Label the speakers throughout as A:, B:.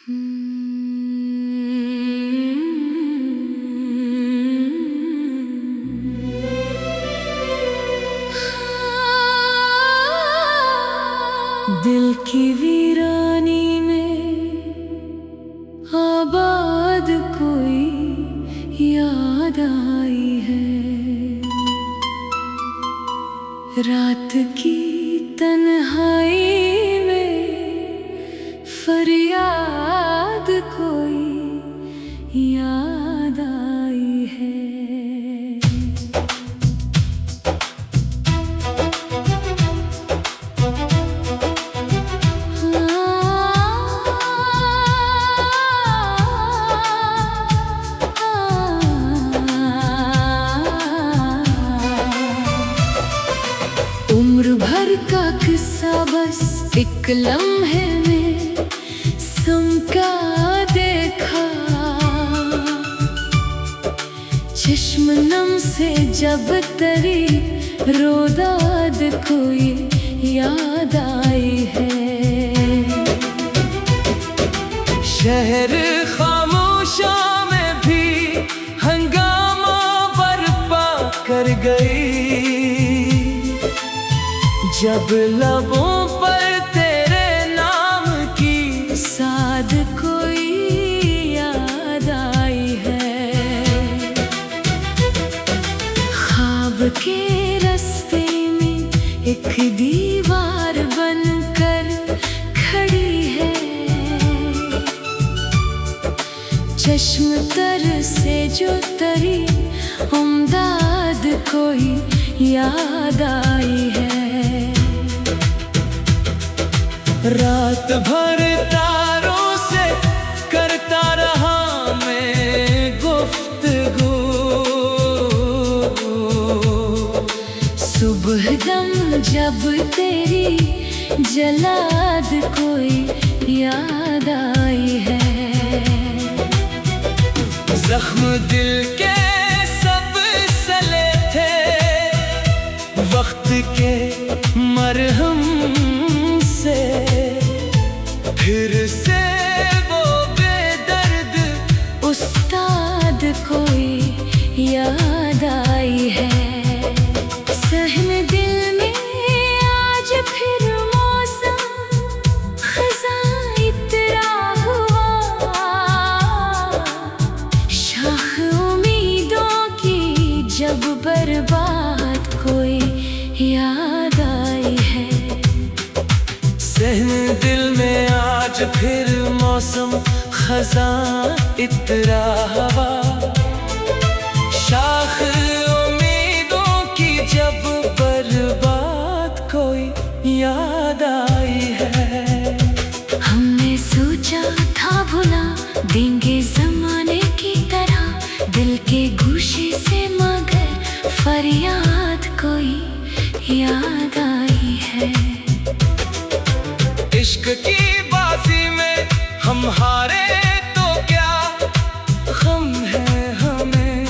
A: दिल की वीरानी में आबाद कोई याद आई है। रात की तन्हाई में फरियाद कोई याद आई है। उम्र भर का किस्सा बस एक लम्हे में समका देखा। चश्म नम से जब तरी रोदाद कोई याद आई है।
B: शहर खामोशा में भी हंगामा बर्पा कर गई। जब लबों पर तेरे नाम की
A: साद कोई याद आई है। ख्वाब के रास्ते में एक दीवार बनकर खड़ी है। चश्म तर से जो तरी उम्दाद कोई याद आई है।
B: रात भर तारों से करता रहा मैं गुफ्तगू।
A: सुबह दम जब तेरी जलाद कोई याद आई है।
B: जख्म दिल के सब सले थे वक्त के मरहम से। फिर से वो बेदर्द
A: उस्ताद कोई याद आई है। सहन दिल में आज फिर मौसम खज़ां इतरा हुआ। शाख उम्मीदों की जब बर्बाद कोई याद आई है।
B: सहन दिल में आज फिर मौसम खज़ां इतरा हवा। शाख उम्मीदों की जब बर्बाद कोई याद आई है।
A: हमने सोचा था भुला देंगे ज़माने की तरह दिल के गोशे से, मगर फरियाद कोई याद आई है।
B: इश्क की बाजी में हम हारे तो क्या गम है हमें।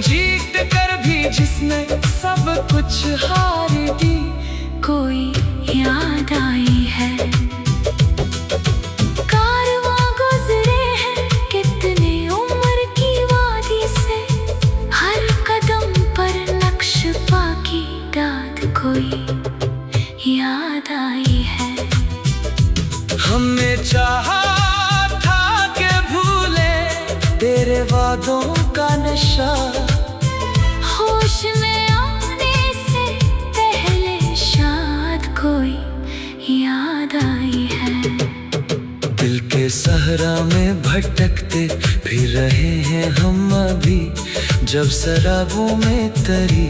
B: जीत कर भी जिसने सब कुछ हार दी
A: कोई याद आई है। कारवां गुजरे हैं कितने उम्र की वादी से। हर कदम पर नक्श पाकी दाद कोई याद आई है।
B: हमने चाहा था कि भूले तेरे वादों का नशा।
A: होश में आने से पहले शायद कोई याद आई है।
B: दिल के सहरा में भटकते फिर रहे हैं हम अभी। जब शराबों में तरी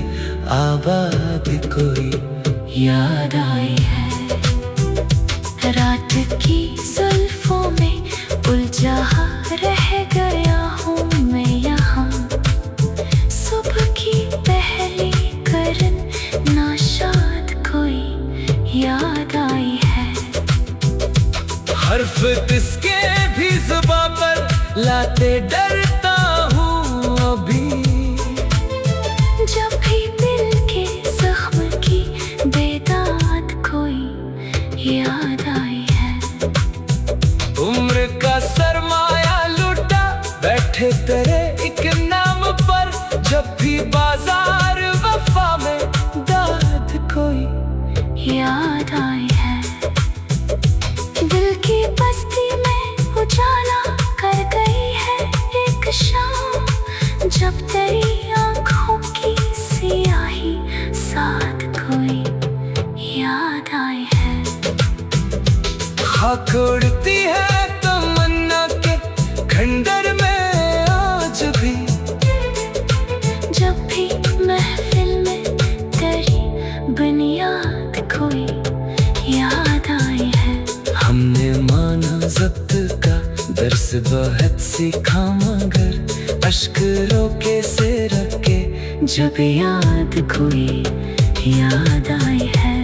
B: आबाद कोई
A: याद आई है। रात की जुल्फों में उलझा रह गया हूँ मैं यहाँ। सुबह की पहली करन नाशाद कोई याद आई है।
B: हर्फ तिसके भी जुबां पर लाते डरता हूँ अभी।
A: जब भी दिल के जख्म की बेदाद कोई याद आई है।
B: जब भी बाजार वफा में दाद कोई
A: याद आई है। दिल की बस्ती में उजाला कर गई है एक शाम, जब तेरी आंखों की सियाही साथ कोई याद आई है।
B: खाक उड़ती है तमन्ना के खंडर में आज भी,
A: जब भी महफिल में तेरी बुनियाद कोई याद आई है।
B: हमने माना जब्त का दर्स बहुत सीखा, मगर अश्क रोके से रखे
A: जब याद कोई याद आई है।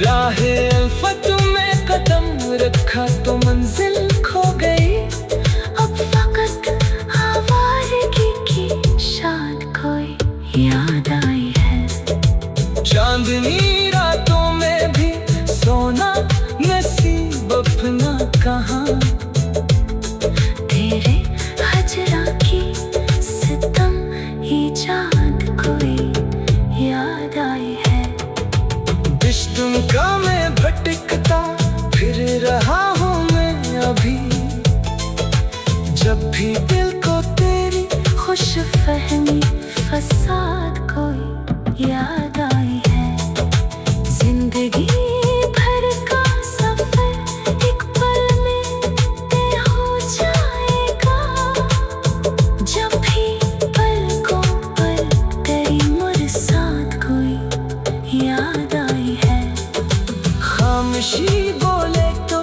B: राहे अल्फत में कदम रखा तो मंजिल खो गई,
A: अब फकत आवारगी की शाद कोई याद आई है।
B: चांदनी रातों में भी सोना नसीब अपना कहाँ,
A: तेरे हजरा की सितम इजाद कोई याद आई है।
B: बिश्तुम का मैं भटकता फिर रहा हूँ मैं अभी, जब भी दिल को तेरी
A: खुश फहमी फसाद कोई याद आई है। जिंदगी भर का सफर एक पल में तय हो जाएगा, जब भी पलकों पर तेरी मुरसाद कोई याद आई है।
B: खामोशी बोले तो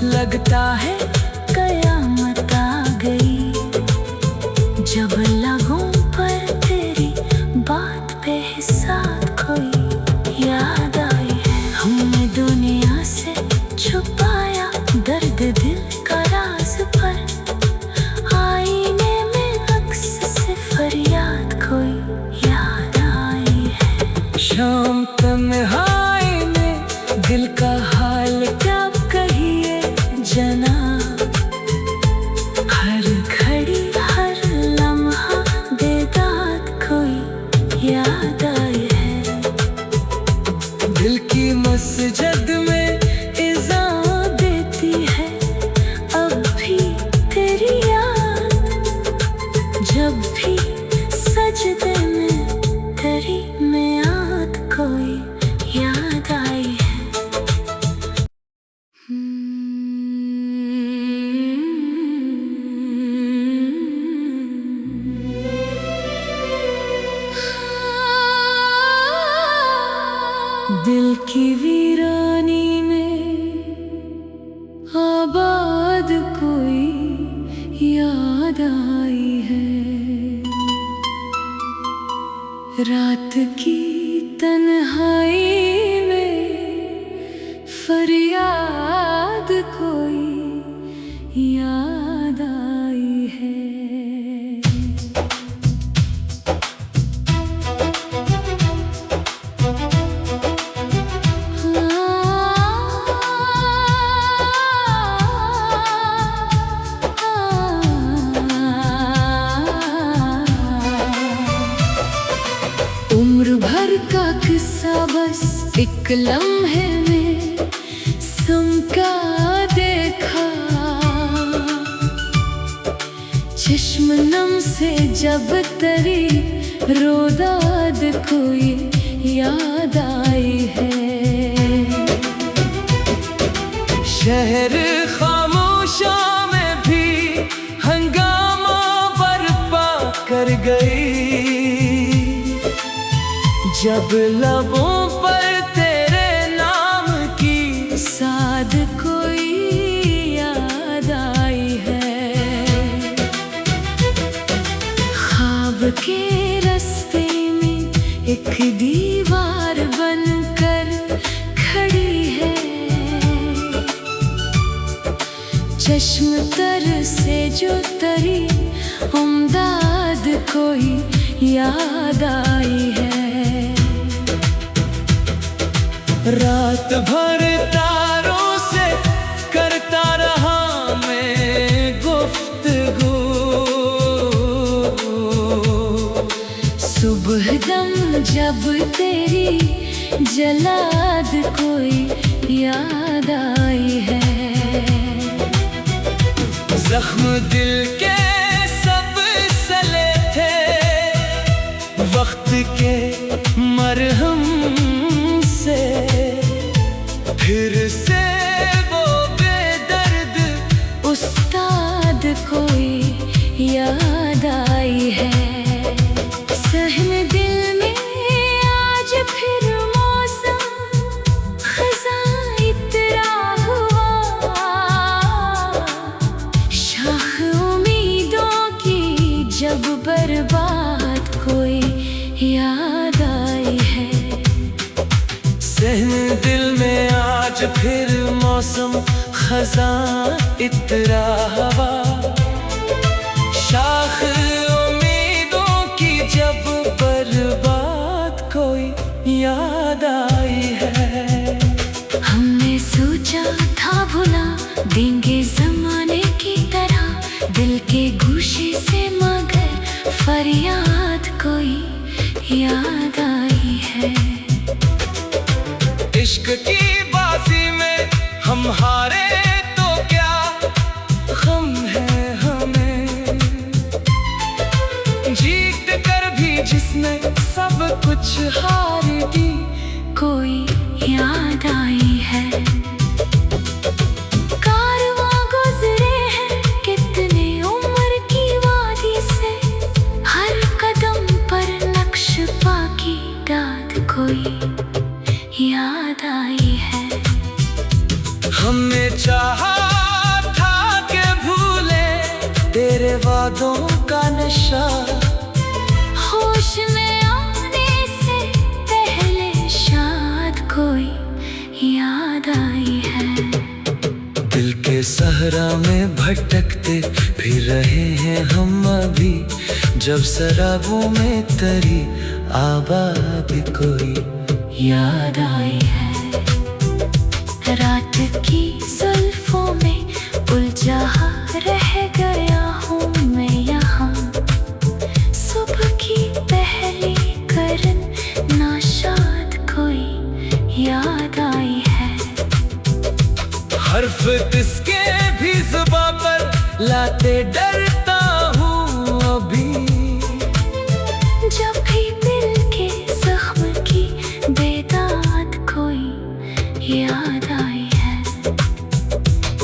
B: लगता है
A: कयामत आ गई, जब लगों पर तेरी बात बेहिसाब कोई याद आई है। हमने दुनिया से छुपाया दर्द दिल का राज, पर आईने में अक्स से फरियाद कोई याद आई है।
B: शाम तन्हाई में दिल का हाल क्या कहिए जनाब,
A: हर घड़ी हर लम्हा बेदाद कोई याद आई है।
B: दिल की मस्जिद में इज़ा
A: देती है अब भी तेरी याद, जब भी सजदे में तेरी मियाद कोई याद आई है। दिल की वीरानी में आबाद कोई याद आई है। रात की तन्हाई में फरियाद कोई याद आई है। उम्र भर का किस्सा बस एक लम्हे में समका देखा, चश्म नम से जब तरी रोदाद कोई याद आई है।
B: शहर खामोशा में भी हंगामा बर्पा कर गई, जब लबों पर तेरे नाम की
A: साद कोई याद आई है। ख्वाब के रास्ते में एक दीवार बनकर खड़ी है, चश्म तर से जो तरी उम्दाद कोई याद आई है।
B: रात भर तारों से करता रहा मैं गुफ्तगू,
A: तेरी जलाद कोई याद आई है।
B: जख्म दिल के सब सले थे, वक्त के मरहम से फिर से वो बेदर्द
A: उस्ताद कोई याद आई है। सहन दिल में आज फिर मौसम खज़ां इतरा हुआ, शाख उम्मीदों की जब बर्बाद कोई याद आई है।
B: सहन दिल में आज फिर मौसम खज़ां इतरा हुआ, शाख उम्मीदों की जब बर्बाद कोई याद आई है।
A: हमने सोचा था भुला देंगे ज़माने की तरह दिल के गोशे से, मगर फरियाद कोई याद आई है।
B: इश्क की बाजी में हम हारे तो क्या गम है हमें, जीत कर भी जिसने सब कुछ हार दी
A: कोई याद आई है। कारवां गुजरे हैं कितने उम्र की वादी से, हर कदम पर नक्श पाकी दाद कोई याद आई है।
B: हमने चाहा था कि भूले तेरे वादों का नशा,
A: होश में आने से पहले शायद कोई याद आई है।
B: दिल के सहरा में भटकते फिर रहे हैं हम अभी, जब शराबों में तरी आबादी कोई
A: याद आई है। रात की जुल्फों में उलझा रह गया हूँ मैं यहाँ, सुबह की पहली करन नाशाद कोई याद आई है।
B: हर्फ किसके भी जुबां पर लाते डरता हूँ अभी,
A: जब भी दिल के जख्म की बेदाद कोई याद आई है।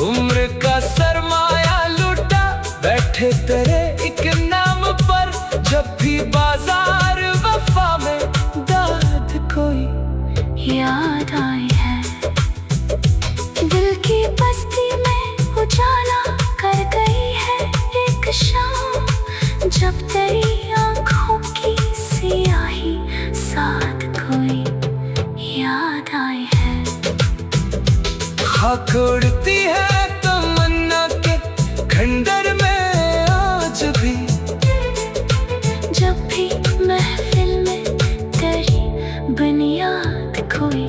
B: उम्र का सरमाया लुटा बैठे तेरे एक नाम पर, जब भी बाजार वफा में दाद कोई
A: याद आई है। दिल की बस्ती में उजाला कर गई है एक शाम, जब तेरी आंखों की सियाही साथ कोई याद आई है।
B: खाक उड़ती है तमन्ना के खंडर में आज भी,
A: जब भी महफिल में तेरी बुनियाद कोई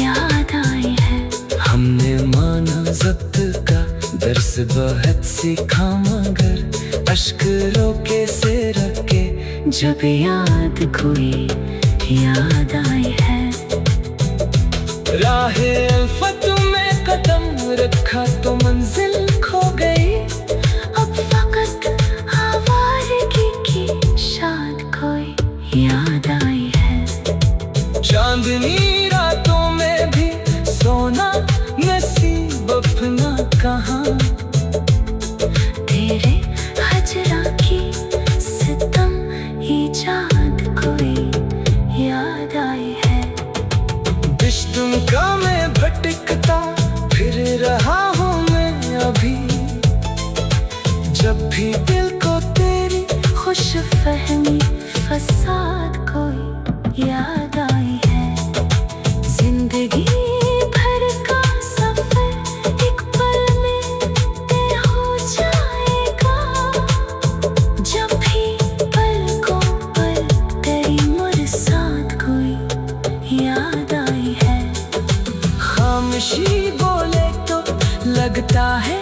A: याद आई है।
B: हमने माना ज़ब्त का दर्स बहुत सीखा, मगर अश्क रोके से रखे
A: जब याद कोई याद आई है।
B: राहे अल्फत में कदम रखा तो मंजिल खो गई,
A: अब फकत आवारगी की शाद कोई याद आई है।
B: चांदनी रातों में भी सोना नसीब अपना कहाँ,
A: तेरे हजरा की सितम इजाद कोई याद आई है।
B: दिशतुमका में भटकता फिर रहा हूँ मैं अभी, जब भी दिल को तेरी
A: खुश फहमी फसाद कोई याद आई है। जिंदगी भर का सफर एक पल में तय हो जाएगा, जब भी पलकों पर तेरी मुरसाद कोई याद आई है।
B: खामोशी बोले तो लगता है